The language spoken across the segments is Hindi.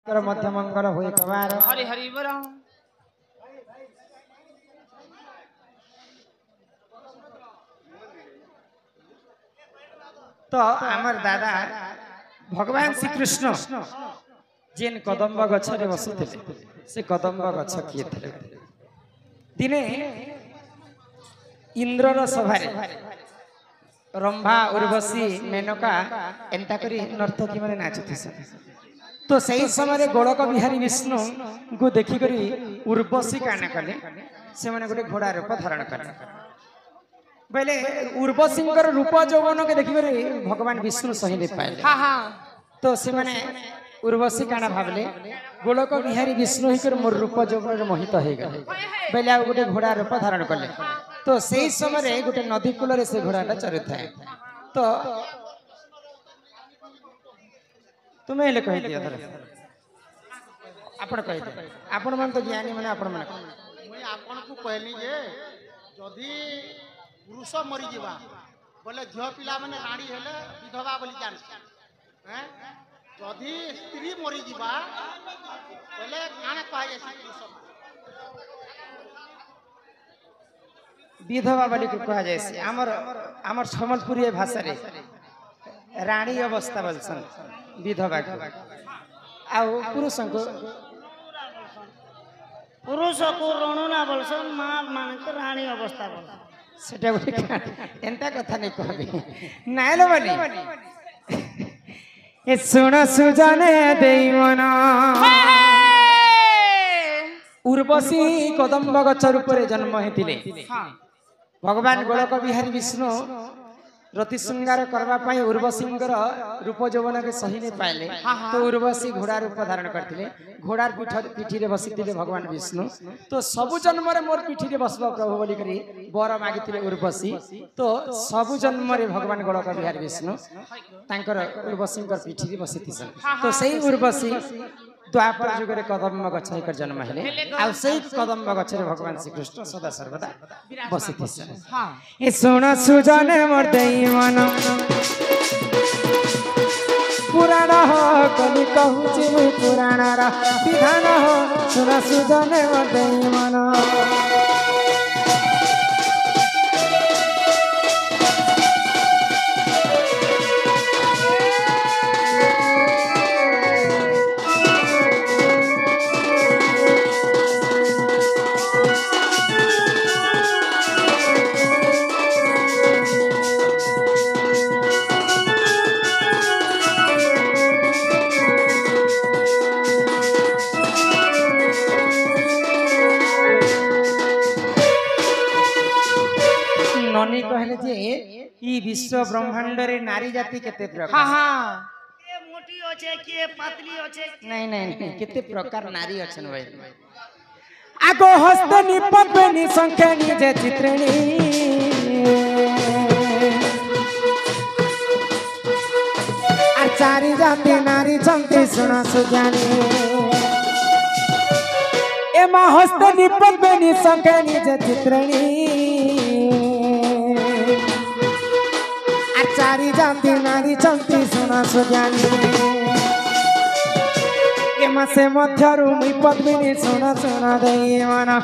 कर मध्य मंगल होय कबार हरि हरि बोल। तो आमर दादा भगवान श्री कृष्ण जेन कदम्ब गछरे बसुथिले से कदम्ब गछ किए थिले दिने इंद्रर सभारे रंभा उर्वशी मेनका एंता करी नर्तकी माने नाचुथिसे तो सही समय गोलक बिहारी विष्णु को देखि करी उर्वशी काना कले से माने गोटे घोड़ा रूप धारण कले बोले उर्वशींकर रूप यौवन के देखि करी भगवान विष्णु सही दे पाए हाँ हाँ तो से माने उर्वशी काना भाबले गोलक बिहारी विष्णु ही कर मोर रूप यौवन मोहित हो गले बोले आ गोटे घोड़ा रूप धारण कले तो सही समय गोटे नदी कूल रे से घोड़ाटा चरुथाए तो तुम्हें ले कहि दिया धर आपण कहि दे आपण मन तो ज्ञानी माने आपण मन मुई आपन को कहली जे जदी पुरुष मरी जीवा बोले झियो पिला माने राणी हेले विधवा बोली जान हैं जदी स्त्री मरी जीवा बोले काने कहि जाय पुरुष विधवा बोली को कहा जाय हमर हमर सम्बलपुरी भाषा रे रानी अवस्था बोलसन विधवा को आउ पुरुष को रणुना बोलसन माँ मान के रानी अवस्था बोल सेटा गोटे एंता कथा नहीं कहबी नाइलो बनी ए सुन सुजने देई मना उर्वशी कदम्ब गछ रूपरे जन्म हेतिले भगवान गोलक बिहारी विष्णु रति श्रृंगार करबा पाई उर्वशींकर रूप यौवन के सही नहीं पाइले तो उर्वशी घोड़ा रूप धारण करथिले घोड़ार पीठी रे बसिथिले भगवान विष्णु तो सबु जन्म रे मोर पीठी रे बसबा प्रभु बोली करी बर मागिथिले उर्वशी तो सबु जन्म रे भगवान गोलक बिहारी विष्णु तांकर उर्वशींकर पीठी रे बसिथिसन तो सही उर्वशी द्वापर जुग रे कदम्ब गछ एकर जन्म हेले आ सही कदम्ब गछ रे भगवान श्री कृष्ण सदा सर्वदा बसिथिसन ए सुन सुजने मोर देई मन पुराण हो कलि कहूची मुई पुराण रा विधान हो सुन सुजने मोर देई मन ननी कहले जे ई विश्व ब्रह्मांड रे नारी जाति केते प्रकार हाँ हाँ के मोटी होचे के पतली होचे नहीं नहीं नहीं केते प्रकार नारी अछन भाई आगो हस्तनी पद्मनी संख्यानी जे चित्रिणी आ चारि जाति नारी छंती सुना सुजानी एमा हस्तनी पद्मनी संख्यानी जे चित्रिणी चारि जाति नारी छंती सुना सुजानी एमा से मध्यरु मुई पद्मिनी सुना सुना देई मना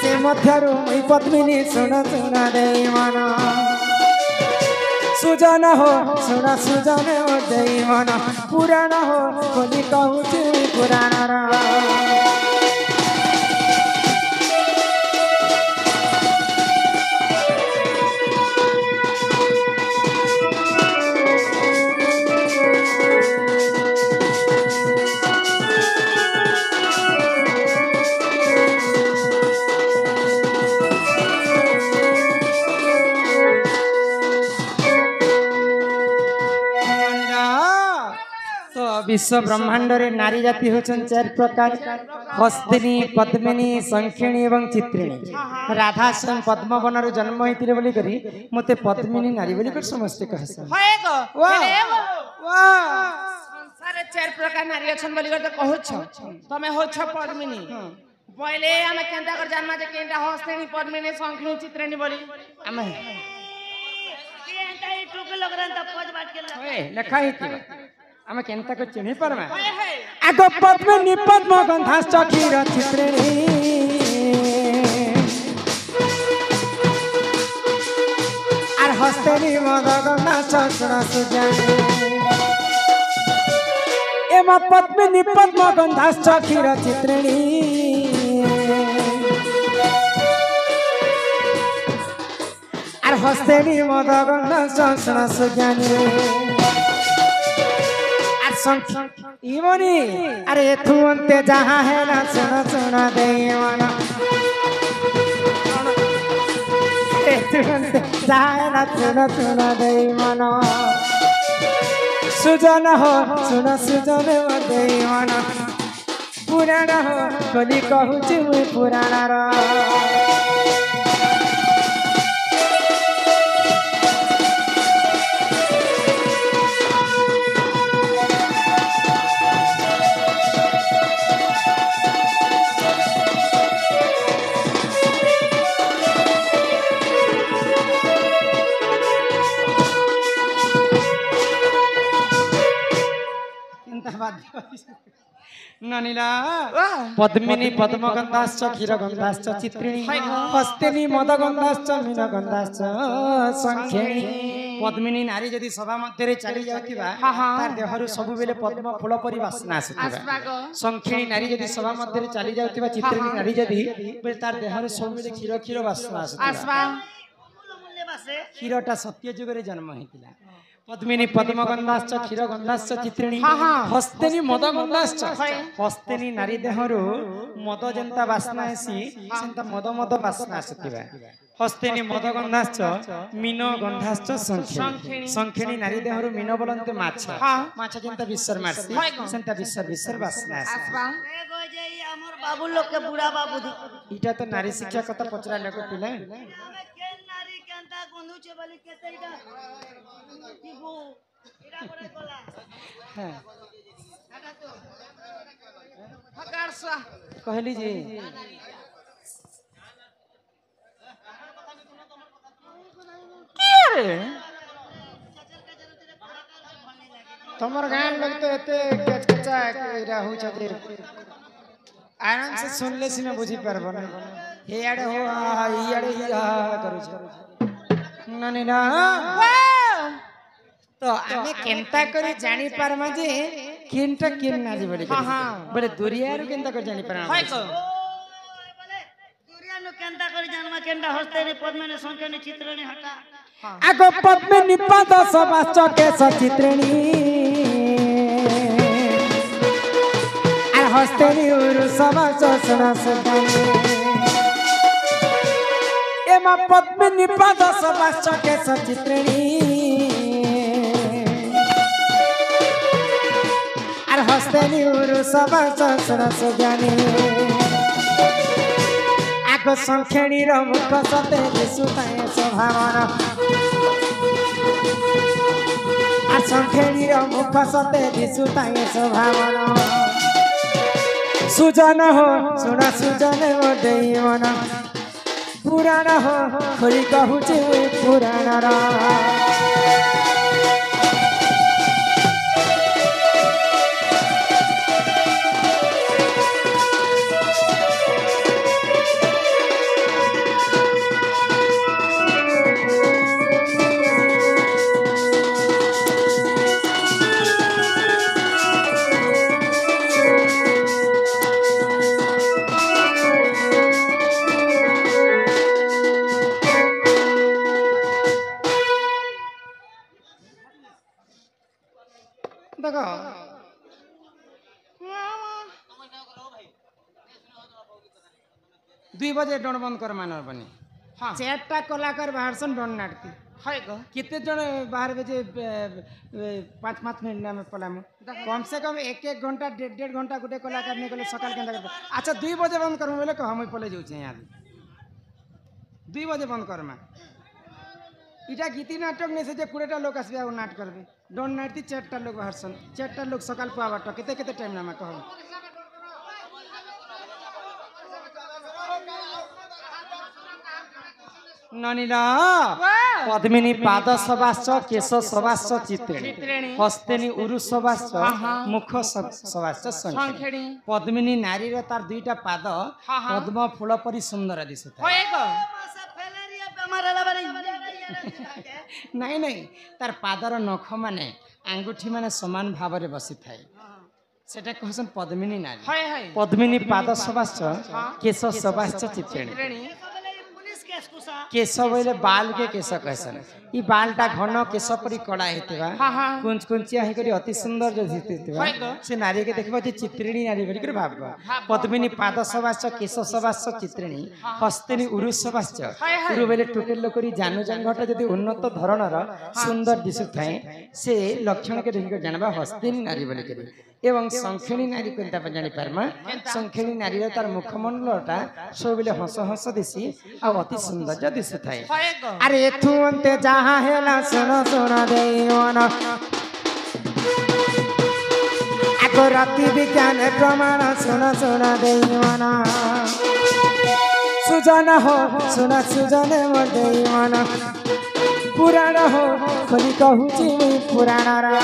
से मध्यरु मुई पद्मिनी सुना सुना देई मना सुजन हो सुना सुजन हो देई मना पुराण हो कोली कहूची पुराण रा विश्व ब्रह्मांड रे नारी जाति होचन चार प्रकार हस्तिनी पद्मिनी संखिणी एवं चित्रिणी राधा स्वयं पद्म वन रो जन्म होइतिले बोली करी मते पद्मिनी नारी बोली कर समझते कहसन होए गो वाह वाह संसार चार प्रकार नारी अछन बोली कर कहछ तमे होछ पद्मिनी बोले हम केंता कर जन्म जे केंता हस्तिनी पद्मिनी संखिणी चित्रिणी बोली आमे के एंता ई टुक लगरन त पज बाट के ओए लिखा ही थी आमे केनता को चिन्हि परमा हे हे आगो पद्मिनी पद्म गंधाश्च क्षीर चित्रिणी आर हस्तेनी मद गंधाश्च सुना सुजानी एमा पद्मिनी पद्म गंधाश्च क्षीर चित्रिणी आर हस्तेनी मद गंधाश्च सुना सुजानी इमोनी अरे तू अंते जहाँ है ना सुना सुना दे मना तू अंते जहाँ है ना सुना सुना दे मना सुजन हो सुना सुजन हो दे मना पुराण हो कली कहूँ मुई पुराण रा ननिला पद्मिनी पद्मगंधाश्च क्षीरगंधाश्च चित्रिणी हस्तिनी मदगंधाश्च मीनगंधाश्च संख्येणी पद्मिनी नारी जदि सभा मध्य चली जाउथिबा तार देहरु सब बेले पद्म फूल परि वासना आसुथिबा संख्येणी नारी जदि सभा मध्य चली जाउथिबा चित्रिणी नारी जदि बेले तार देहरु सब बेले क्षीर क्षीर वासना आसुथिबा क्षीरटा सत्य जुगरे जन्म हेतिला पद्मिनी पद्मगंधाश्च क्षीरगंधाश्च चित्रिणी हस्तेनी मदगंधाश्च हस्तेनी नारी देहरु मद जंता वासना आसी सेंता मद मद वासना आसुथिबा हस्तेनी मदगंधाश्च मीन गंधाश्च संखेणी संखेणी नारी देहरु मीन बोलंते माछ माछ जंता विसर मारसी सेंता विसर विसर वासना आसी हमर बाबू लोग के बुढ़ा बाबू इटा तो नारी शिक्षा कथा पचरा लेको पिले नारी केनता गंधु छे बोली केतेटा टिबू एरा करे कोला हां हकारसा कहली जी तमर गान लोग तो एते कचकचा एरा हो छते आराम से सुनले सिना बुझी परबो न हे आडे हो ई आडे ई करू छ ननी ना तो आमे केनता करी जानी पारमा जे केनटा केन नाजी बोले बोले दुरियारु केनता कर जानी पारमा हाय को बोले दुरिया नु केनता करी जानमा केनटा हस्ते ने पद्मने संख्याने चित्रणि हटा आगो पद्मिनी पद सबाश्च के सचित्रिणी आर हस्तेनी उरु सबाश्च सुना सुदानी एमा पद्मिनी पद सबाश्च के सचित्रिणी आर हस्तेनी उरु सबाश्च सुना सुदानी आगो संखेणी रो मुख सते दिसुताय स्वभावना आर संखेणी रो मुख सते दिसुताय स्वभावना सुजन हो सुना सुजन हो देवना पुराण हो खोली कहूचे पुराण रा देखो 2 बजे डोन बंद कर मानर बनी हाँ 4टा कलाकार बाहर सन डोन नाटती हाय को कितने जन बाहर बजे 5-5 मिनट में पलाम कम से कम 1-1 घंटा 1.5 घंटा गोटे कलाकार निकले सकाल के अच्छा 2 बजे बंद कर बोले हम पले जाऊे यहाँ 2 बजे बंद करमा इटा गीति नाटक नहीं से 20टा लोग आसबे आ नाट करबे डोन नाटती 4टा लोग बाहर सन 4टा लोग सकाल पावा केते केते टाइम ना मैं कहूं ननिला पद्मिनी पाद सवाश्च केश सवाश्च चित्रिणी हस्तेनी उरु सवाश्च मुख सवाश्च संखेणी पद्मिनी नारी रे तार दुईटा पाद पद्म फूल परि सुंदर दिसुता ଫେଲେରିଆ ବେମାର ହେଲା ବାରେ नहीं नहीं तार पादर नख माने आंगुठी माने समान भाव रे बसी थाए सेटा कहसन पद्मिनी नारी पद्मिनी पाद सवाश्च केश सवाश्च चित्रिणी केश बोले बाल के केश कहसन ई बालटा घन केश परी कड़ा हेतिबा कुंच कुंचिया हे करी अति सुंदर जो दिसतिबा से नारी के देखबा जे चित्रिणी नारी करी कर भाबबा पद्मिनी पाद सवाश्च केश सवाश्च चित्रिणी हस्तेनी उरु सवाश्च उरु बोले टुटेल करी जानू जंघट जदी उन्नत धरणर सुंदर दिसु थाए से लक्षण के देखि जानबा हस्तेनी नारी बोले करी एवं संखेणी नारी कोनता जानि पारमा संखेणी नारी रे तार मुखमंडलटा सब बेले हंस हंस दिसी आ अति सुंदर दिसु थाए अरे एथु अंते जहा हेला सुन सुन देवन आगो राति विज्ञान प्रमाण सुन सुन देवन सुजन हो सुन सुजन मो देवन पुराण हो खोली कहूची पुराण रा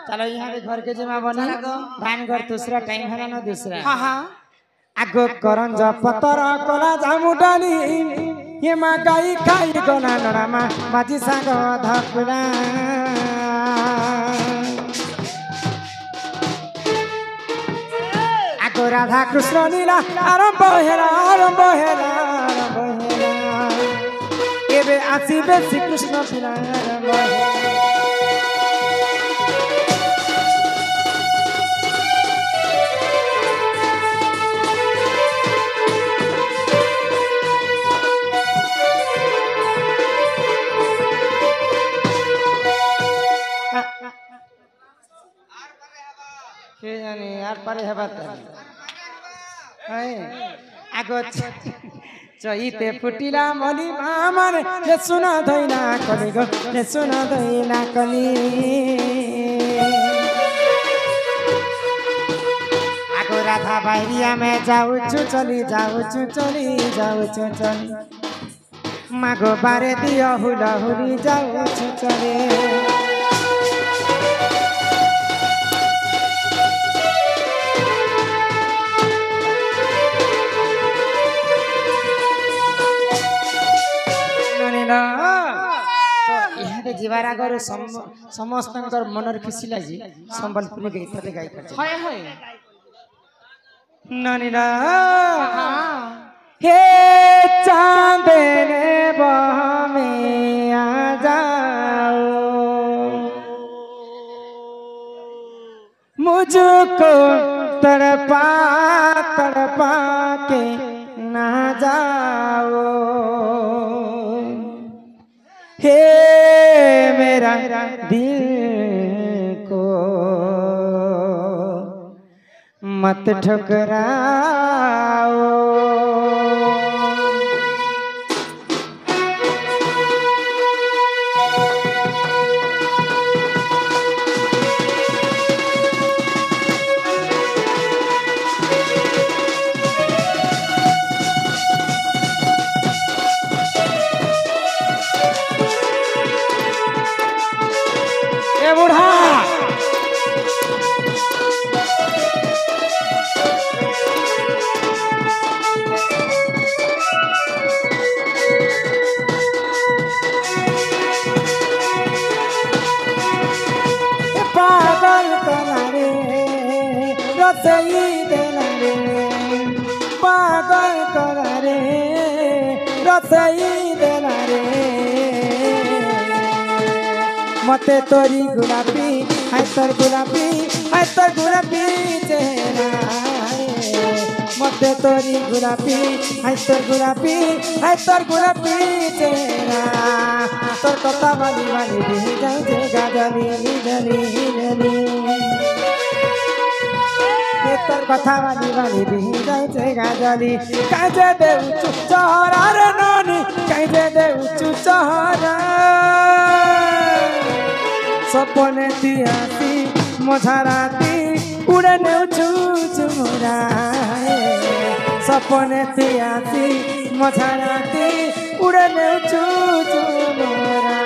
चलो यहाँ के घर के जमा बना धान घर दूसरा टाइम है ना दूसरा आगो करंज पतर कला जामुटानी ये मा गाई खाई गना नरामा बाजी साग धकुला आगो राधा कृष्ण लीला आरंभ हेला आरंभ हेला आरंभ हेला एबे आसीबे श्री कृष्ण पिला आरंभ हेला के जाने यार पारे है बात है आगो चईते फुटिला मली मामन ये सुना धैना कली गो ये सुना धैना कली आगो राधा बाहरिया में जाऊ छु चली मागो बारे दियो हुला हुली जाऊ छु चले जीवार आगर समस्त मनर खुशी लगी संबलपुरी गई थे गाई कर ननीला हे चांदने बहमे आ जाओ मुझको तड़पा तड़पा के ना जाओ हे मेरा दिल को मत ठुकराओ बूढ़ा पागल करारे रसई देना रे पागल करारे रसई देना रे मते तोरी गुलाबी है तोर गुलाबी चेहरा मते तोरी गुलाबी हाय तोर गुलाबी हाय तोर गुलाबी चेहरा तोर कथा बाली बाली बिही जाऊचे गाजली जली जली तोर कथा बाली बाली बिही जाऊचे गाजली काजे देउचु चहरा रे ननी काजे देउचु चहरा सपने तियासी मझाराती उड़े नेउचु चुमुरा सपने तियासी मझाराती उड़े नेउचु चुमुरा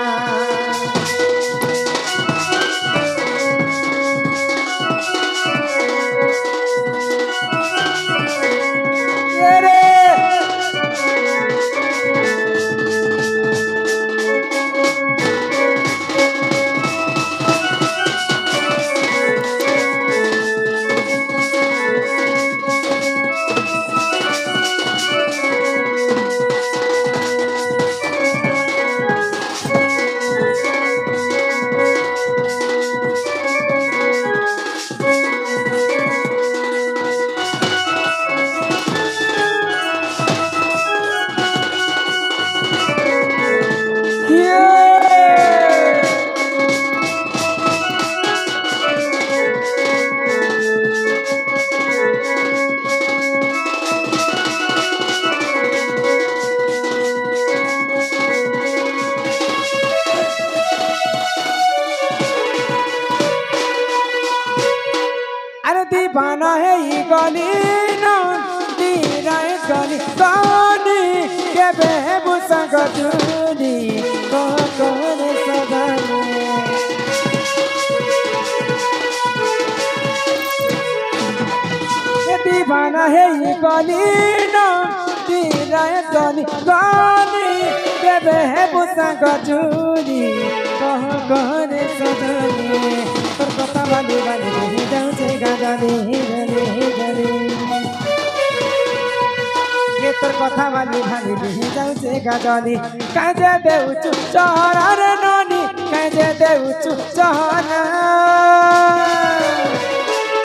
दीवाना है ये गली ना दीरा है गली कौनी के बेबू संगतुनी को कोने सगाने ये दीवाना है ये गली ना दीरा है गली कौनी के बेबू संगतुनी को कोने सगाने तोर कथा बाली बाली बिही जाऊचे गाजली जली जली ये तोर कथा बाली बाली बिही जाऊचे गाजली काजे देउचु चहरा रे ननी काजे देउचु चहरा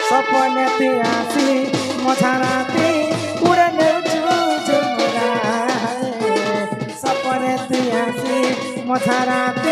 सपने तियासी मझाराती उड़े नेउचु चुमुरा सपने तियासी मझाराती